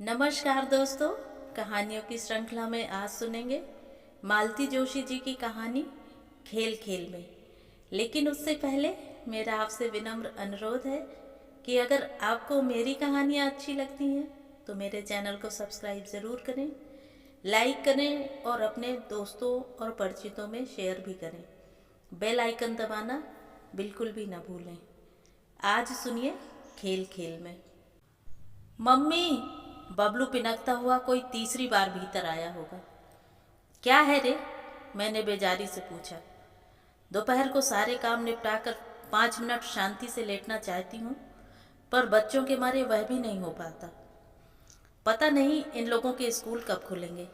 नमस्कार दोस्तों, कहानियों की श्रृंखला में आज सुनेंगे मालती जोशी जी की कहानी खेल खेल में। लेकिन उससे पहले मेरा आपसे विनम्र अनुरोध है कि अगर आपको मेरी कहानियाँ अच्छी लगती हैं तो मेरे चैनल को सब्सक्राइब ज़रूर करें, लाइक करें और अपने दोस्तों और परिचितों में शेयर भी करें। बेल आइकन दबाना बिल्कुल भी ना भूलें। आज सुनिए खेल खेल में। मम्मी, बबलू पिनकता हुआ कोई तीसरी बार भीतर आया होगा। क्या है रे? मैंने बेजारी से पूछा। दोपहर को सारे काम निपटाकर 5 मिनट शांति से लेटना चाहती हूँ, पर बच्चों के मारे वह भी नहीं हो पाता। पता नहीं इन लोगों के स्कूल कब खुलेंगे।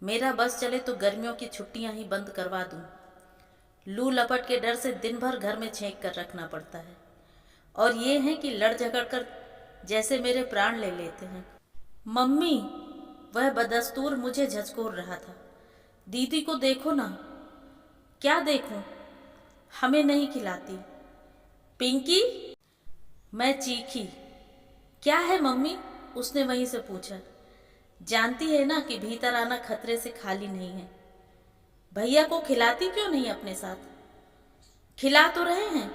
मेरा बस चले तो गर्मियों की छुट्टियाँ ही बंद करवा दूँ। लू लपट के डर से दिन भर घर में छेंक कर रखना पड़ता है। और ये हैं कि लड़ झगड़ कर जैसे मेरे प्राण ले लेते हैं। मम्मी, वह बदस्तूर मुझे झचकोर रहा था। दीदी को देखो ना। क्या देखूं? हमें नहीं खिलाती। पिंकी, मैं चीखी। क्या है मम्मी? उसने वहीं से पूछा। जानती है ना कि भीतर आना खतरे से खाली नहीं है। भैया को खिलाती क्यों नहीं अपने साथ? खिला तो रहे हैं,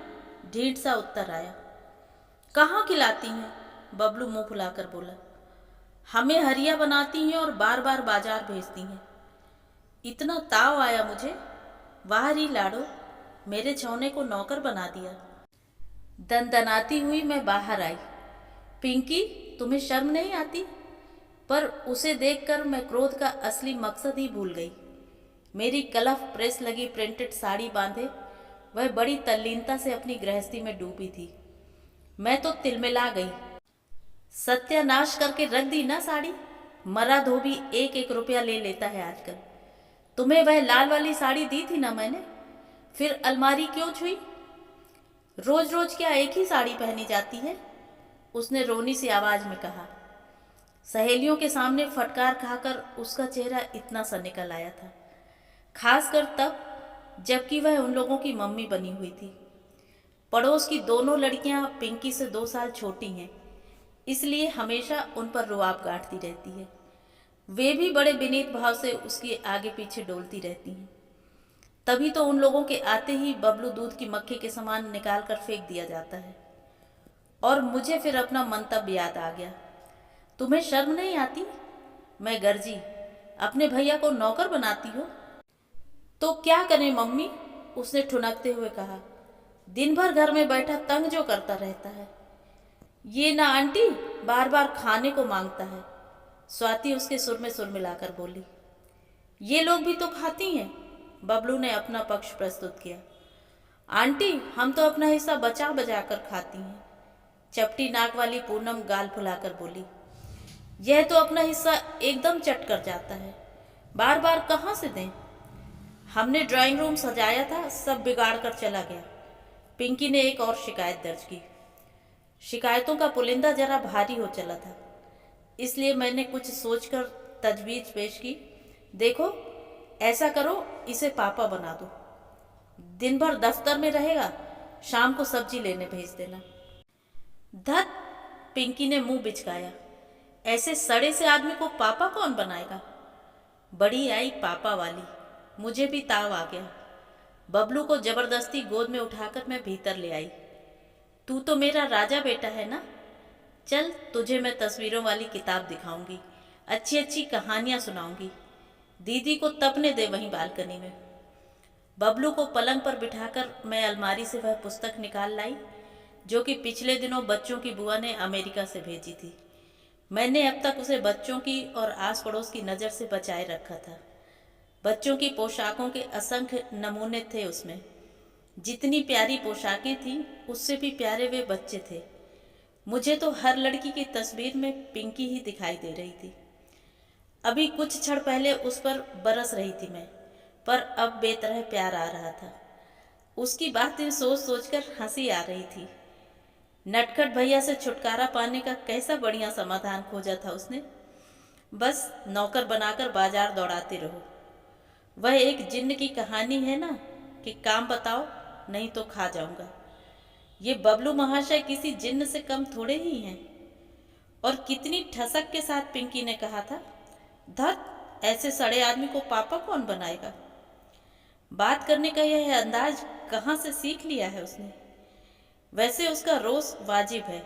ढीठ सा उत्तर आया। कहाँ खिलाती हैं? बबलू मुंह फुलाकर बोला। हमें हरिया बनाती हैं और बार बार बाजार भेजती हैं। इतना ताव आया मुझे। वाह री लाडो, मेरे छौने को नौकर बना दिया। दनदनाती हुई मैं बाहर आई। पिंकी, तुम्हें शर्म नहीं आती? पर उसे देखकर मैं क्रोध का असली मकसद ही भूल गई। मेरी कलफ प्रेस लगी प्रिंटेड साड़ी बांधे वह बड़ी तल्लीनता से अपनी गृहस्थी में डूबी थी। मैं तो तिलमिला गई। सत्यानाश करके रख दी ना साड़ी। मरा धोबी 1-1 रुपया ले लेता है आजकल। तुम्हें वह लाल वाली साड़ी दी थी ना मैंने, फिर अलमारी क्यों छुई? रोज रोज क्या एक ही साड़ी पहनी जाती है? उसने रोनी सी आवाज में कहा। सहेलियों के सामने फटकार खाकर उसका चेहरा इतना सा निकल आया था, खासकर तब जबकि वह उन लोगों की मम्मी बनी हुई थी। पड़ोस की दोनों लड़कियां पिंकी से 2 साल छोटी हैं, इसलिए हमेशा उन पर रुआब गांठती रहती है। वे भी बड़े विनीत भाव से उसके आगे पीछे डोलती रहती हैं। तभी तो उन लोगों के आते ही बबलू दूध की मक्खी के समान निकाल कर फेंक दिया जाता है। और मुझे फिर अपना मंतव्य याद आ गया। तुम्हें शर्म नहीं आती? मैं गरजी। अपने भैया को नौकर बनाती हो? तो क्या करें मम्मी? उसने ठुनकते हुए कहा। दिन भर घर में बैठा तंग जो करता रहता है। ये ना आंटी बार बार खाने को मांगता है। स्वाति उसके सुर में सुर मिलाकर बोली। ये लोग भी तो खाती हैं। बबलू ने अपना पक्ष प्रस्तुत किया। आंटी, हम तो अपना हिस्सा बचा बचा कर खाती हैं। चपटी नाक वाली पूनम गाल फुलाकर बोली। यह तो अपना हिस्सा एकदम चट कर जाता है, बार बार कहाँ से दें? हमने ड्राइंग रूम सजाया था, सब बिगाड़ कर चला गया। पिंकी ने एक और शिकायत दर्ज की। शिकायतों का पुलिंदा जरा भारी हो चला था, इसलिए मैंने कुछ सोचकर तजवीज पेश की। देखो, ऐसा करो, इसे पापा बना दो। दिन भर दफ्तर में रहेगा, शाम को सब्जी लेने भेज देना। धत, पिंकी ने मुंह बिचकाया। ऐसे सड़े से आदमी को पापा कौन बनाएगा? बड़ी आई पापा वाली। मुझे भी ताव आ गया। बबलू को जबरदस्ती गोद में उठाकर मैं भीतर ले आई। तू तो मेरा राजा बेटा है ना? चल, तुझे मैं तस्वीरों वाली किताब दिखाऊंगी, अच्छी अच्छी कहानियां सुनाऊंगी। दीदी को तपने दे वहीं बालकनी में। बबलू को पलंग पर बिठाकर मैं अलमारी से वह पुस्तक निकाल लाई जो कि पिछले दिनों बच्चों की बुआ ने अमेरिका से भेजी थी। मैंने अब तक उसे बच्चों की और आस पड़ोस की नज़र से बचाए रखा था। बच्चों की पोशाकों के असंख्य नमूने थे उसमें। जितनी प्यारी पोशाकें थीं, उससे भी प्यारे वे बच्चे थे। मुझे तो हर लड़की की तस्वीर में पिंकी ही दिखाई दे रही थी। अभी कुछ क्षण पहले उस पर बरस रही थी मैं, पर अब बेतरह प्यार आ रहा था। उसकी बातें सोच सोचकर हंसी आ रही थी। नटखट भैया से छुटकारा पाने का कैसा बढ़िया समाधान खोजा था उसने। बस नौकर बनाकर बाजार दौड़ाते रहो। वह एक जिन्न की कहानी है ना कि काम बताओ नहीं तो खा जाऊंगा। ये बबलू महाशय किसी जिन्न से कम थोड़े ही हैं। और कितनी ठसक के साथ पिंकी ने कहा था, धत, ऐसे सड़े आदमी को पापा कौन बनाएगा। बात करने का यह अंदाज कहाँ से सीख लिया है उसने। वैसे उसका रोज वाजिब है।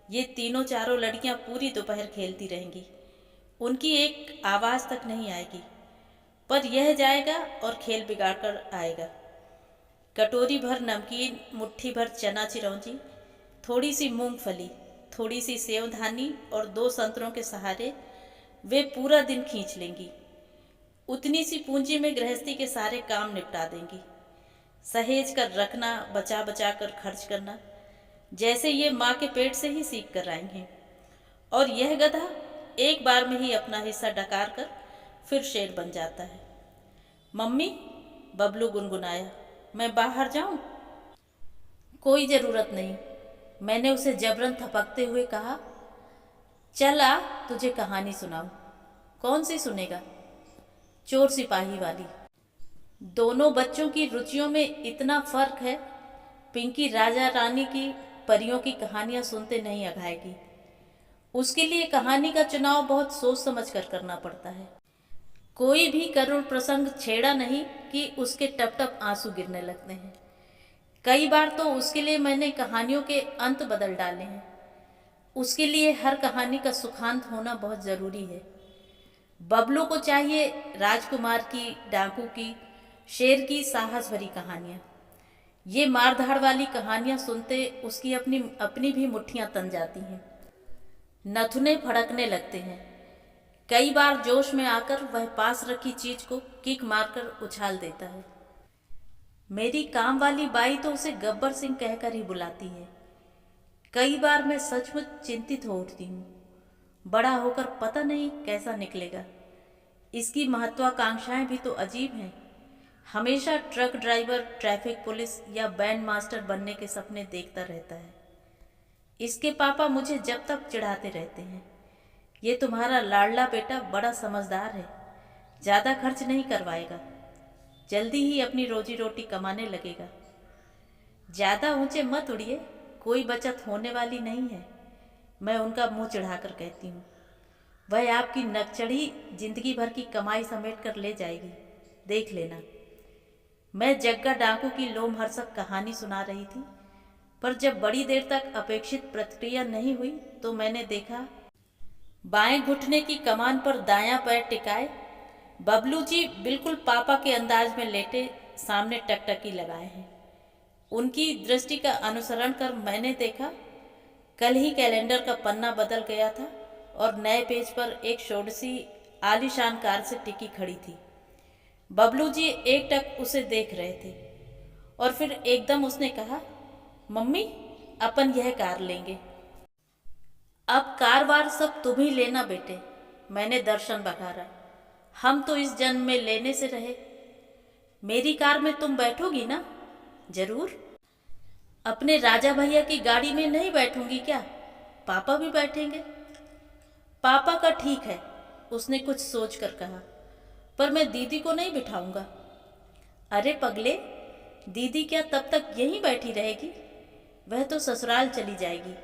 ये तीनों चारों लड़कियां पूरी दोपहर खेलती रहेंगी, उनकी एक आवाज़ तक नहीं आएगी, पर यह जाएगा और खेल बिगाड़ कर आएगा। कटोरी भर नमकीन, मुट्ठी भर चना चिरौंजी, थोड़ी सी मूंगफली, थोड़ी सी सेवधानी और 2 संतरों के सहारे वे पूरा दिन खींच लेंगी। उतनी सी पूंजी में गृहस्थी के सारे काम निपटा देंगी। सहेज कर रखना, बचा बचा कर खर्च करना, जैसे ये माँ के पेट से ही सीख कर आई हैं। और यह गधा एक बार में ही अपना हिस्सा डकार कर फिर शेर बन जाता है। मम्मी, बबलू गुनगुनाया, मैं बाहर जाऊं? कोई ज़रूरत नहीं, मैंने उसे जबरन थपकते हुए कहा। चल आ, तुझे कहानी सुनाऊं। कौन सी सुनेगा? चोर सिपाही वाली। दोनों बच्चों की रुचियों में इतना फर्क है, पिंकी राजा रानी की, परियों की कहानियां सुनते नहीं अघाएगी। उसके लिए कहानी का चुनाव बहुत सोच समझ कर करना पड़ता है। कोई भी करुण प्रसंग छेड़ा नहीं कि उसके टप टप आंसू गिरने लगते हैं। कई बार तो उसके लिए मैंने कहानियों के अंत बदल डाले हैं। उसके लिए हर कहानी का सुखांत होना बहुत ज़रूरी है। बबलू को चाहिए राजकुमार की, डाकू की, शेर की साहस भरी कहानियाँ। ये मारधाड़ वाली कहानियाँ सुनते उसकी अपनी अपनी भी मुट्ठियाँ तन जाती हैं, नथुने फड़कने लगते हैं। कई बार जोश में आकर वह पास रखी चीज को किक मारकर उछाल देता है। मेरी काम वाली बाई तो उसे गब्बर सिंह कहकर ही बुलाती है। कई बार मैं सचमुच चिंतित हो उठती हूँ, बड़ा होकर पता नहीं कैसा निकलेगा। इसकी महत्वाकांक्षाएं भी तो अजीब हैं। हमेशा ट्रक ड्राइवर, ट्रैफिक पुलिस या बैंड मास्टर बनने के सपने देखता रहता है। इसके पापा मुझे जब तक चिढ़ाते रहते हैं, ये तुम्हारा लाडला बेटा बड़ा समझदार है, ज़्यादा खर्च नहीं करवाएगा, जल्दी ही अपनी रोजी रोटी कमाने लगेगा। ज़्यादा ऊंचे मत उड़िए, कोई बचत होने वाली नहीं है, मैं उनका मुंह चिढ़ाकर कहती हूँ। वह आपकी नकचढ़ी जिंदगी भर की कमाई समेट कर ले जाएगी, देख लेना। मैं जग्गा डाकू की लोमहर्षक कहानी सुना रही थी, पर जब बड़ी देर तक अपेक्षित प्रतिक्रिया नहीं हुई तो मैंने देखा, बाएं घुटने की कमान पर दायां पैर टिकाए बबलू जी बिल्कुल पापा के अंदाज में लेटे सामने टकटकी लगाए हैं। उनकी दृष्टि का अनुसरण कर मैंने देखा, कल ही कैलेंडर का पन्ना बदल गया था और नए पेज पर एक षोडशी आलीशान कार से टिकी खड़ी थी। बबलू जी एकटक उसे देख रहे थे और फिर एकदम उसने कहा, मम्मी, अपन यह कार लेंगे। अब कारवार सब तुम ही लेना बेटे, मैंने दर्शन बघारा। हम तो इस जन्म में लेने से रहे। मेरी कार में तुम बैठोगी ना? जरूर। अपने राजा भैया की गाड़ी में नहीं बैठूंगी क्या? पापा भी बैठेंगे। पापा का ठीक है, उसने कुछ सोच कर कहा, पर मैं दीदी को नहीं बिठाऊंगा। अरे पगले, दीदी क्या तब तक यहीं बैठी रहेगी? वह तो ससुराल चली जाएगी,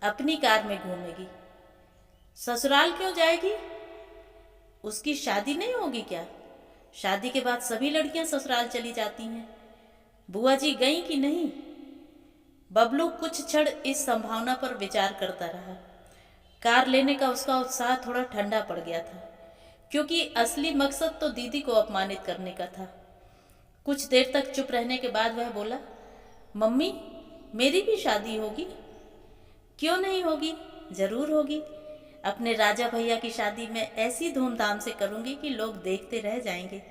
अपनी कार में घूमेगी। ससुराल क्यों जाएगी? उसकी शादी नहीं होगी क्या? शादी के बाद सभी लड़कियां ससुराल चली जाती हैं। बुआ जी गई कि नहीं? बबलू कुछ क्षण इस संभावना पर विचार करता रहा। कार लेने का उसका उत्साह थोड़ा ठंडा पड़ गया था, क्योंकि असली मकसद तो दीदी को अपमानित करने का था। कुछ देर तक चुप रहने के बाद वह बोला, मम्मी, मेरी भी शादी होगी। क्यों नहीं होगी? जरूर होगी। अपने राजा भैया की शादी मैं ऐसी धूमधाम से करूंगी कि लोग देखते रह जाएंगे।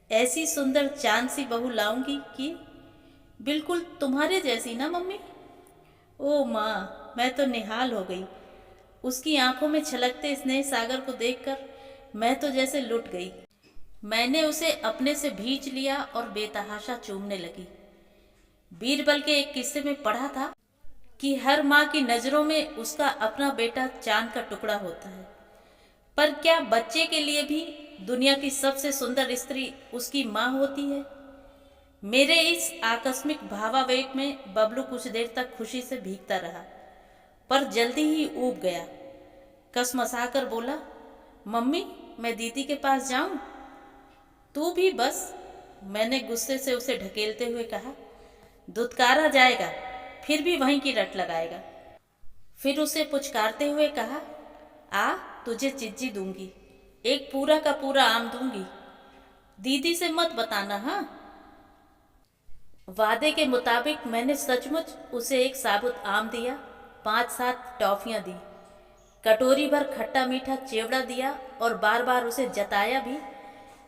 ऐसी सुंदर चांद सी बहू लाऊंगी कि बिल्कुल तुम्हारे जैसी ना मम्मी। ओ माँ, मैं तो निहाल हो गई। उसकी आंखों में छलकते स्नेह सागर को देखकर मैं तो जैसे लुट गई। मैंने उसे अपने से भींच लिया और बेतहाशा चूमने लगी। बीरबल के एक किस्से में पढ़ा था कि हर माँ की नज़रों में उसका अपना बेटा चांद का टुकड़ा होता है, पर क्या बच्चे के लिए भी दुनिया की सबसे सुंदर स्त्री उसकी माँ होती है? मेरे इस आकस्मिक भावावेग में बबलू कुछ देर तक खुशी से भीगता रहा। पर जल्दी ही ऊब गया। कसमसाकर बोला, मम्मी मैं दीदी के पास जाऊं? तू भी बस, मैंने गुस्से से उसे ढकेलते हुए कहा। धुतकारा जाएगा, फिर भी वहीं की रट लगाएगा। फिर उसे पुचकारते हुए कहा, आ तुझे चिज्जी दूंगी, एक पूरा का पूरा आम दूंगी, दीदी से मत बताना। हाँ। वादे के मुताबिक मैंने सचमुच उसे एक साबुत आम दिया, 5-7 टॉफियां दी, कटोरी भर खट्टा मीठा चिवड़ा दिया और बार बार उसे जताया भी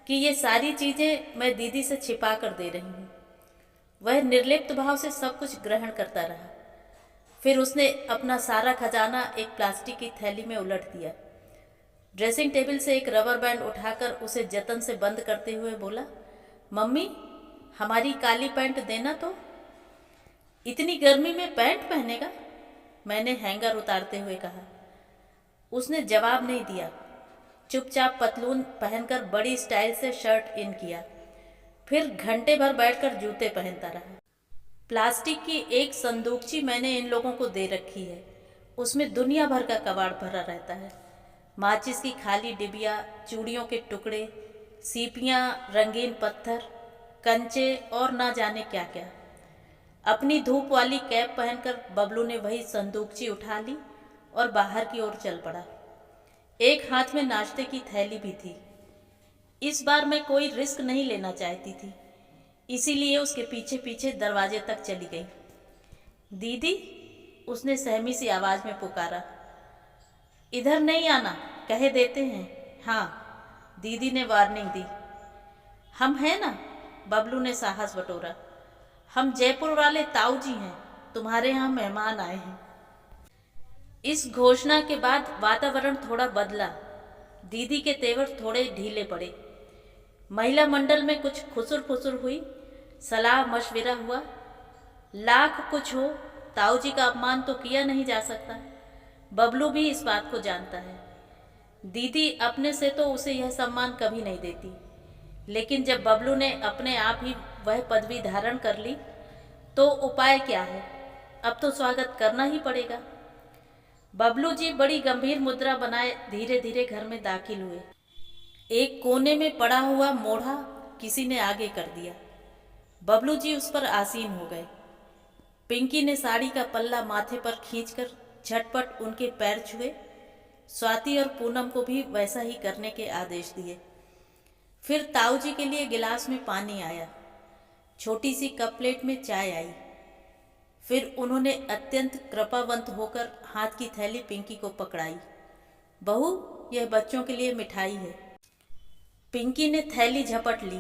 कि ये सारी चीजें मैं दीदी से छिपा कर दे रही हूँ। वह निर्लिप्त भाव से सब कुछ ग्रहण करता रहा। फिर उसने अपना सारा खजाना एक प्लास्टिक की थैली में उलट दिया। ड्रेसिंग टेबल से एक रबर बैंड उठाकर उसे जतन से बंद करते हुए बोला, मम्मी हमारी काली पैंट देना तो। इतनी गर्मी में पैंट पहनेगा? मैंने हैंगर उतारते हुए कहा। उसने जवाब नहीं दिया। चुपचाप पतलून पहनकर बड़ी स्टाइल से शर्ट इन किया, फिर घंटे भर बैठकर जूते पहनता रहा। प्लास्टिक की एक संदूकची मैंने इन लोगों को दे रखी है, उसमें दुनिया भर का कबाड़ भरा रहता है। माचिस की खाली डिबिया, चूड़ियों के टुकड़े, सीपियाँ, रंगीन पत्थर, कंचे और ना जाने क्या क्या। अपनी धूप वाली कैप पहनकर बबलू ने वही संदूकची उठा ली और बाहर की ओर चल पड़ा। एक हाथ में नाश्ते की थैली भी थी। इस बार मैं कोई रिस्क नहीं लेना चाहती थी, इसीलिए उसके पीछे पीछे दरवाजे तक चली गई। दीदी, उसने सहमी सी आवाज में पुकारा। इधर नहीं आना, कहे देते हैं। हाँ, दीदी ने वार्निंग दी। हम हैं ना, बबलू ने साहस बटोरा। हम जयपुर वाले ताऊ जी हैं, तुम्हारे यहाँ मेहमान आए हैं। इस घोषणा के बाद वातावरण थोड़ा बदला। दीदी के तेवर थोड़े ढीले पड़े। महिला मंडल में कुछ खुसुर फुसुर हुई, सलाह मशविरा हुआ। लाख कुछ हो, ताऊ जी का अपमान तो किया नहीं जा सकता। बबलू भी इस बात को जानता है। दीदी अपने से तो उसे यह सम्मान कभी नहीं देती, लेकिन जब बबलू ने अपने आप ही वह पदवी धारण कर ली तो उपाय क्या है, अब तो स्वागत करना ही पड़ेगा। बबलू जी बड़ी गंभीर मुद्रा बनाए धीरे धीरे घर में दाखिल हुए। एक कोने में पड़ा हुआ मोढ़ा किसी ने आगे कर दिया। बबलू जी उस पर आसीन हो गए। पिंकी ने साड़ी का पल्ला माथे पर खींचकर झटपट उनके पैर छुए। स्वाति और पूनम को भी वैसा ही करने के आदेश दिए। फिर ताऊ जी के लिए गिलास में पानी आया, छोटी सी कप प्लेट में चाय आई। फिर उन्होंने अत्यंत कृपावंत होकर हाथ की थैली पिंकी को पकड़ाई। बहू, यह बच्चों के लिए मिठाई है। पिंकी ने थैली झपट ली,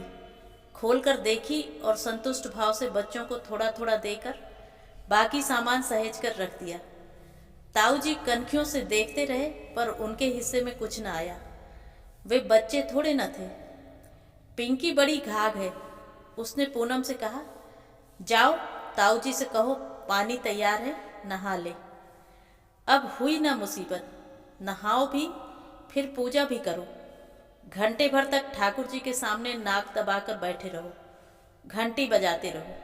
खोलकर देखी और संतुष्ट भाव से बच्चों को थोड़ा थोड़ा देकर बाकी सामान सहेज कर रख दिया। ताऊ जी कनखियों से देखते रहे, पर उनके हिस्से में कुछ न आया। वे बच्चे थोड़े न थे। पिंकी बड़ी घाघ है, उसने पूनम से कहा। जाओ ताऊ जी से कहो पानी तैयार है, नहा ले। अब हुई ना मुसीबत, नहाओ भी फिर पूजा भी करो। घंटे भर तक ठाकुर जी के सामने नाक दबाकर बैठे रहो, घंटी बजाते रहो।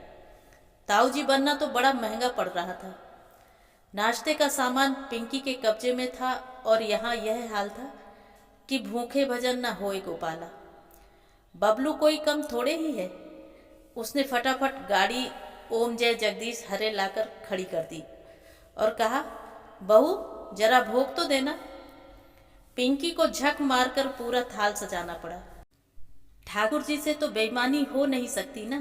ताऊ जी बनना तो बड़ा महंगा पड़ रहा था। नाश्ते का सामान पिंकी के कब्जे में था और यहाँ यह हाल था कि भूखे भजन न होए गोपाला। बबलू कोई कम थोड़े ही है। उसने फटाफट गाड़ी ओम जय जगदीश हरे लाकर खड़ी कर दी और कहा, बहू जरा भोग तो देना। पिंकी को झक मारकर पूरा थाल सजाना पड़ा। ठाकुर जी से तो बेईमानी हो नहीं सकती ना।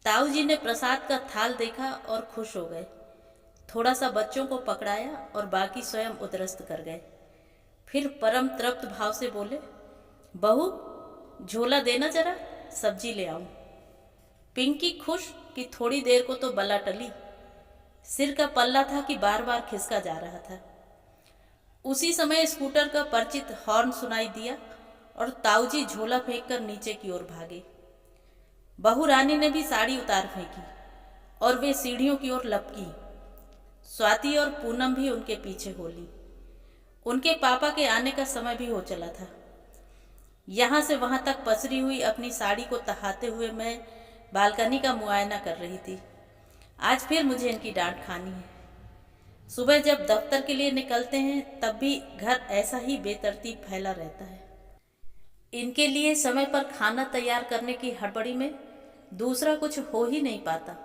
ताऊ जी ने प्रसाद का थाल देखा और खुश हो गए। थोड़ा सा बच्चों को पकड़ाया और बाकी स्वयं उदरस्त कर गए। फिर परम तृप्त भाव से बोले, बहू झोला देना जरा, सब्जी ले आऊं। पिंकी खुश कि थोड़ी देर को तो बला टली। सिर का पल्ला था कि बार बार खिसका जा रहा था। उसी समय स्कूटर का परिचित हॉर्न सुनाई दिया और ताऊ जी झोला फेंककर नीचे की ओर भागे। बहू रानी ने भी साड़ी उतार फेंकी और वे सीढ़ियों की ओर लपकी। स्वाति और पूनम भी उनके पीछे हो ली। उनके पापा के आने का समय भी हो चला था। यहाँ से वहाँ तक पसरी हुई अपनी साड़ी को तहाते हुए मैं बालकनी का मुआयना कर रही थी। आज फिर मुझे इनकी डांट खानी है। सुबह जब दफ्तर के लिए निकलते हैं तब भी घर ऐसा ही बेतरतीब फैला रहता है। इनके लिए समय पर खाना तैयार करने की हड़बड़ी में दूसरा कुछ हो ही नहीं पाता।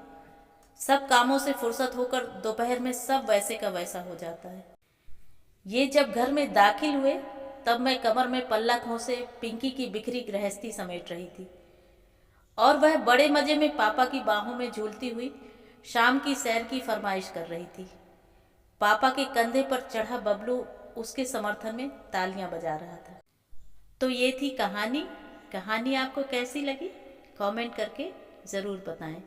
सब कामों से फुर्सत होकर दोपहर में सब वैसे का वैसा हो जाता है। ये जब घर में दाखिल हुए तब मैं कमर में पल्ला खोसे पिंकी की बिखरी गृहस्थी समेट रही थी और वह बड़े मजे में पापा की बाहों में झूलती हुई शाम की सैर की फरमाइश कर रही थी। पापा के कंधे पर चढ़ा बबलू उसके समर्थन में तालियां बजा रहा था। तो ये थी कहानी। कहानी आपको कैसी लगी कमेंट करके ज़रूर बताएं।